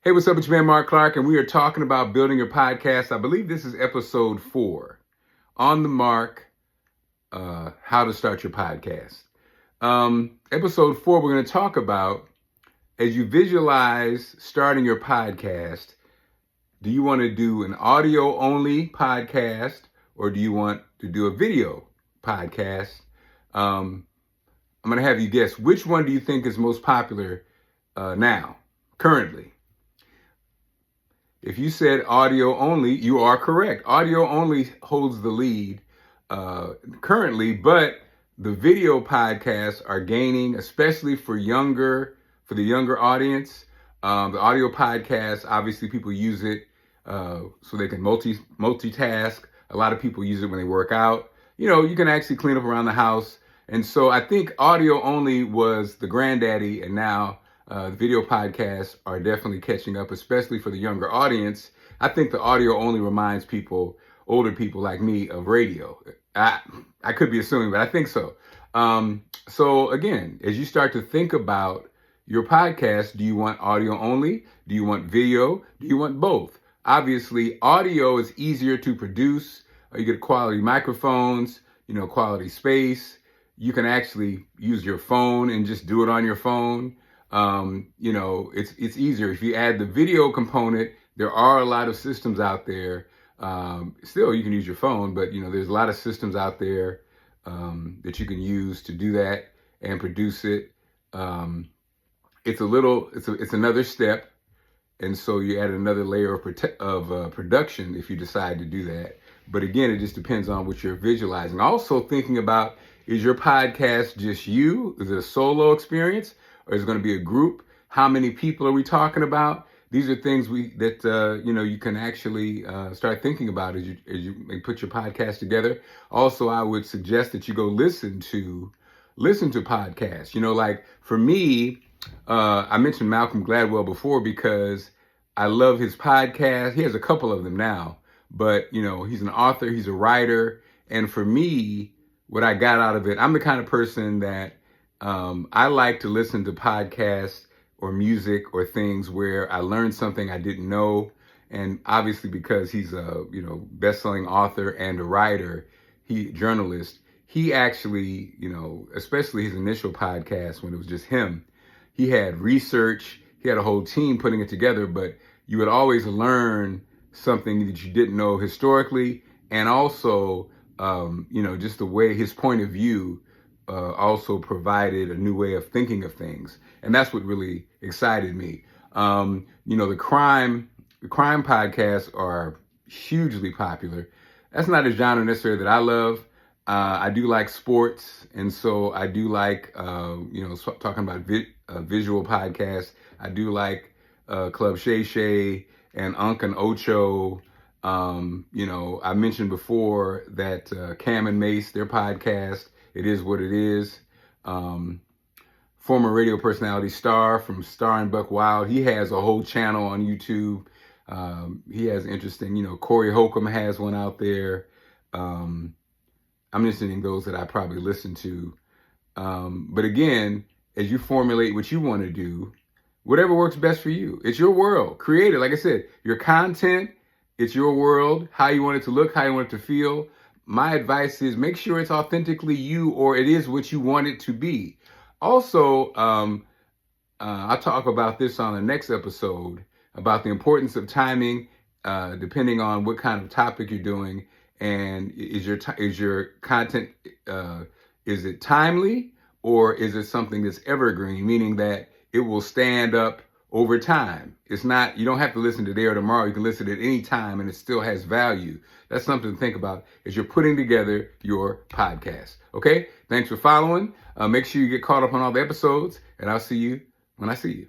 Hey, what's up? It's your man, Mark Clark, and we are talking about building your podcast. I believe this is episode 4 on the Mark, how to start your podcast. Episode 4, we're going to talk about, as you visualize starting your podcast, do you want to do an audio only podcast or do you want to do a video podcast? I'm going to have you guess, which one do you think is most popular now, currently? If you said audio only, you are correct. Audio only holds the lead currently, but the video podcasts are gaining, especially for the younger audience. The audio podcasts, obviously people use it so they can multitask. A lot of people use it when they work out. You can actually clean up around the house. And so I think audio only was the granddaddy, and now the video podcasts are definitely catching up, especially for the younger audience. I think the audio only reminds people, older people like me, of radio. I could be assuming, but I think so. So again, as you start to think about your podcast, do you want audio only? Do you want video? Do you want both? Obviously, audio is easier to produce. You get quality microphones, quality space. You can actually use your phone and just do it on your phone. It's easier. If you add the video component, there are a lot of systems out there. Still, you can use your phone, but there's a lot of systems out there that you can use to do that and produce it. It's another step, and so you add another layer of production if you decide to do that. But again, it just depends on what you're visualizing. Also thinking about, is your podcast just you? Is it a solo experience? Or is it going to be a group? How many people are we talking about? These are things that you can actually start thinking about as you put your podcast together. Also, I would suggest that you go listen to podcasts. Like for me, I mentioned Malcolm Gladwell before because I love his podcast. He has a couple of them now, but he's an author, he's a writer, and for me, what I got out of it, I'm the kind of person that I like to listen to podcasts or music or things where I learned something I didn't know. And obviously because he's a, best-selling author and a writer, journalist, he actually, especially his initial podcast when it was just him, he had research, he had a whole team putting it together, but you would always learn something that you didn't know historically. And also, just the way his point of view also provided a new way of thinking of things. And that's what really excited me. The crime podcasts are hugely popular. That's not a genre necessarily that I love. I do like sports. And so I do like, talking about visual podcasts. I do like Club Shay Shay and Unc and Ocho. I mentioned before that Cam and Mace, their podcast, It Is What It Is. Former radio personality Star from Star and Buck Wild. He has a whole channel on YouTube. He has interesting, Corey Holcomb has one out there. I'm mentioning those that I probably listen to. But again, as you formulate what you want to do, whatever works best for you. It's your world. Create it. Like I said, your content, it's your world, how you want it to look, how you want it to feel. My advice is make sure it's authentically you, or it is what you want it to be. Also, I'll talk about this on the next episode, about the importance of timing, depending on what kind of topic you're doing. And is your content, is it timely, or is it something that's evergreen, meaning that it will stand up over time? It's not, you don't have to listen today or tomorrow. You can listen at any time and it still has value. That's something to think about as you're putting together your podcast. Okay? Thanks for following. Make sure you get caught up on all the episodes, and I'll see you when I see you.